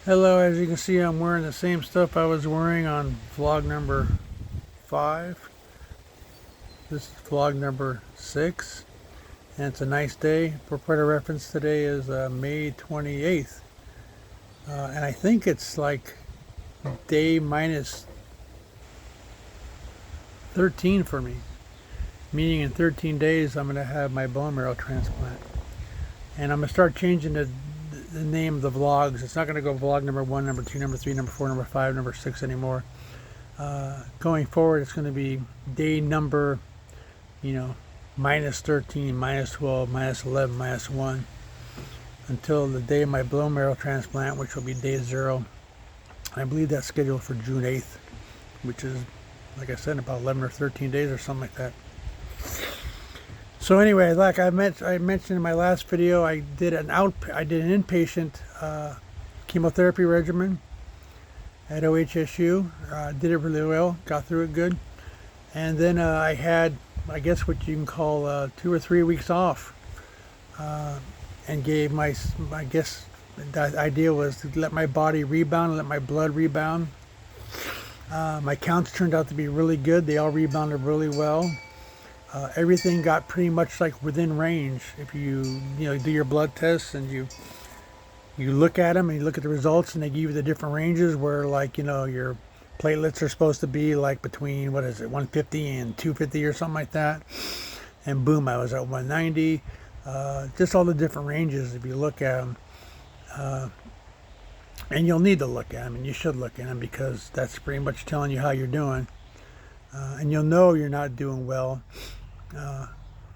Hello, as you can see, I'm wearing the same stuff I was wearing on vlog number 5. This is vlog number 6, and it's a nice day. For point of reference, today is May 28th, and I think it's like day minus 13 for me, meaning in 13 days I'm going to have my bone marrow transplant. And I'm going to start changing the name of the vlogs. It's not going to go vlog number 1, number 2, number 3, number 4, number 5, number 6 anymore. Going forward, it's going to be day number, minus 13, minus 12, minus 11, minus 1, until the day of my bone marrow transplant, which will be day 0. I believe that's scheduled for June 8th, which is, like I said, about 11 or 13 days or something like that. So anyway, like I mentioned in my last video, I did an inpatient chemotherapy regimen at OHSU. Did it really well, got through it good, and then I had, I guess what you can call 2 or 3 weeks off, and gave I guess the idea was to let my body rebound, let my blood rebound. My counts turned out to be really good. They all rebounded really well. Everything got pretty much like within range. If you do your blood tests and you look at them and you look at the results, and they give you the different ranges where, like, your platelets are supposed to be like between, what is it, 150 and 250 or something like that, and boom, I was at 190. Just all the different ranges if you look at them, and you'll need to look at them, and you should look at them, because that's pretty much telling you how you're doing, and you'll know you're not doing well.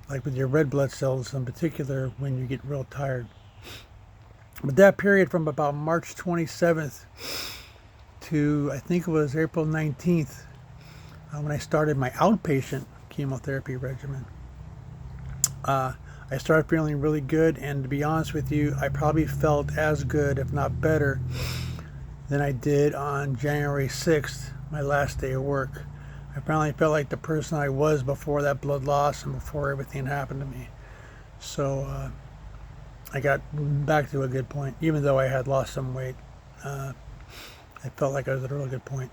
Like with your red blood cells in particular, when you get real tired. But that period from about March 27th to, I think it was April 19th, when I started my outpatient chemotherapy regimen, I started feeling really good, and to be honest with you, I probably felt as good, if not better, than I did on January 6th, my last day of work. I finally felt like the person I was before that blood loss and before everything happened to me. So I got back to a good point. Even though I had lost some weight, I felt like I was at a really good point.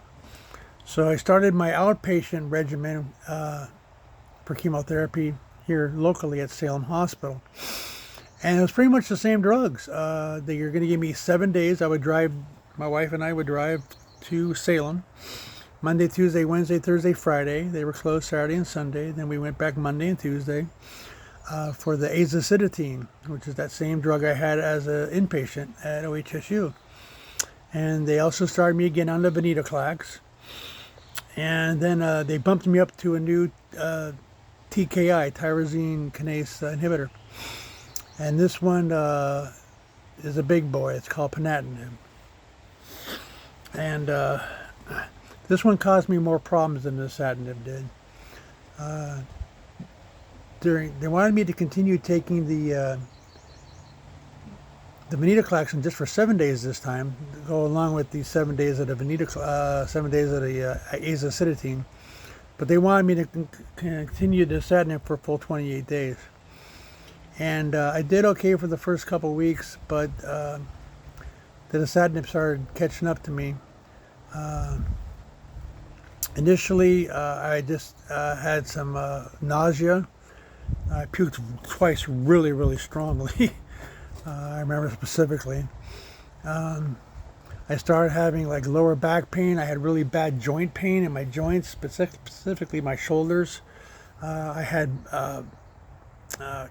So I started my outpatient regimen for chemotherapy here locally at Salem Hospital. And it was pretty much the same drugs. They were going to give me 7 days. My wife and I would drive to Salem. Monday, Tuesday, Wednesday, Thursday, Friday. They were closed Saturday and Sunday. Then we went back Monday and Tuesday for the azacitidine, which is that same drug I had as an inpatient at OHSU. And they also started me again on the venetoclax. And then they bumped me up to a new TKI, tyrosine kinase inhibitor. And this one is a big boy. It's called ponatinib. And this one caused me more problems than the azacitidine did. They wanted me to continue taking the venetoclax just for 7 days this time, to go along with the 7 days of the 7 days of the azacitidine. But they wanted me to continue the azacitidine for a full 28 days. And I did okay for the first couple weeks, but the azacitidine started catching up to me. Initially, I just had some nausea. I puked twice really, really strongly. I remember specifically. I started having like lower back pain. I had really bad joint pain in my joints, specifically my shoulders. I had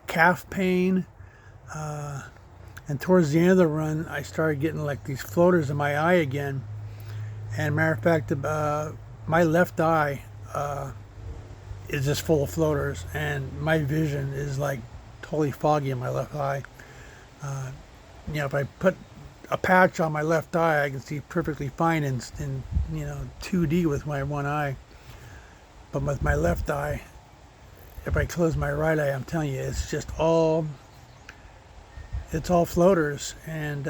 calf pain. And towards the end of the run, I started getting like these floaters in my eye again. And matter of fact, my left eye is just full of floaters, and my vision is like totally foggy in my left eye. If I put a patch on my left eye, I can see perfectly fine in 2D with my one eye. But with my left eye, if I close my right eye, I'm telling you, it's all floaters, and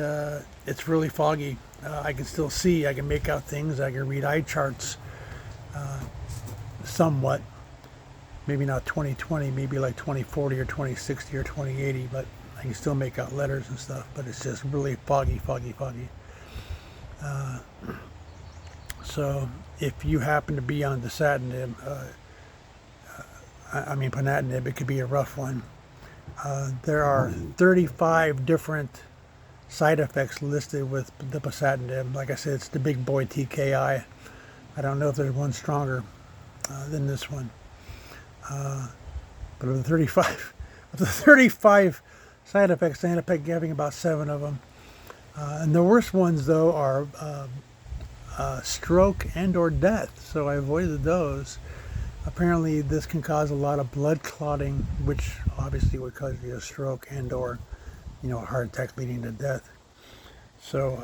it's really foggy. I can still see, I can make out things, I can read eye charts somewhat. Maybe not 20/20, maybe like 20/40 or 20/60 or 20/80, but I can still make out letters and stuff, but it's just really foggy. So if you happen to be on dasatinib, I mean ponatinib, it could be a rough one. There are 35 different side effects listed with the dasatinib. Like I said, it's the big boy TKI. I don't know if there's one stronger than this one. But of the 35 side effects, I end up having about 7 of them. And the worst ones, though, are stroke and or death. So I avoided those. Apparently, this can cause a lot of blood clotting, which obviously would cause you a stroke and or, a heart attack leading to death. So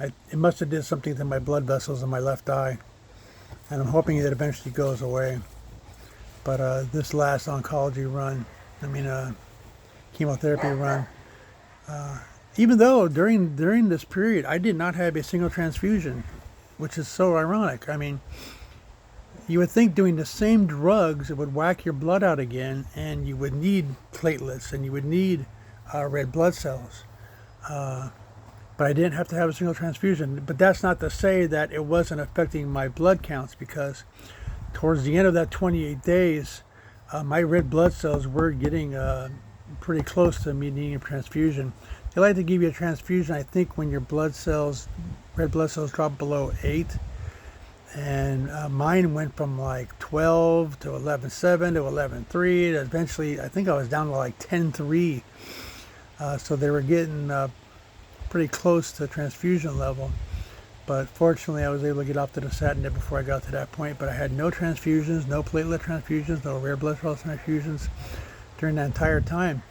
it must have did something to my blood vessels in my left eye. And I'm hoping that eventually goes away. But this last oncology run, chemotherapy run, even though during this period I did not have a single transfusion, which is so ironic. I mean, you would think doing the same drugs, it would whack your blood out again, and you would need platelets and you would need red blood cells. But I didn't have to have a single transfusion. But that's not to say that it wasn't affecting my blood counts, because towards the end of that 28 days, my red blood cells were getting pretty close to me needing a transfusion. They like to give you a transfusion, I think, when your red blood cells drop below 8. And mine went from like 12 to 11.7 to 11.3. Eventually, I think I was down to like 10.3. So they were getting pretty close to transfusion level. But fortunately, I was able to get off the dasatinib before I got to that point. But I had no transfusions, no platelet transfusions, no red blood cell transfusions during that entire time.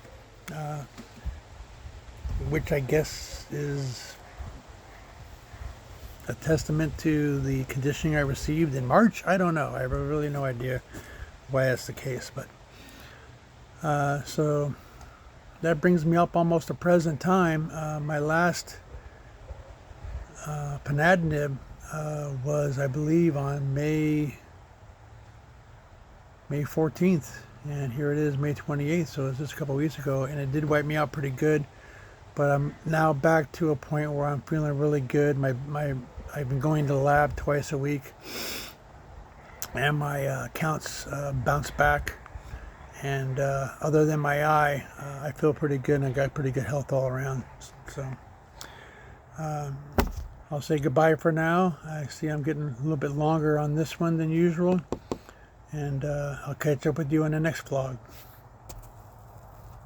Which I guess is a testament to the conditioning I received in March. I don't know. I have really no idea why that's the case. But so that brings me up almost to present time. My last ponatinib was, I believe, on May 14th, and here it is, May 28th. So it's just a couple of weeks ago, and it did wipe me out pretty good. But I'm now back to a point where I'm feeling really good. I've been going to the lab twice a week, and my counts bounce back. And other than my eye, I feel pretty good, and I got pretty good health all around. So I'll say goodbye for now. I see I'm getting a little bit longer on this one than usual, and I'll catch up with you in the next vlog.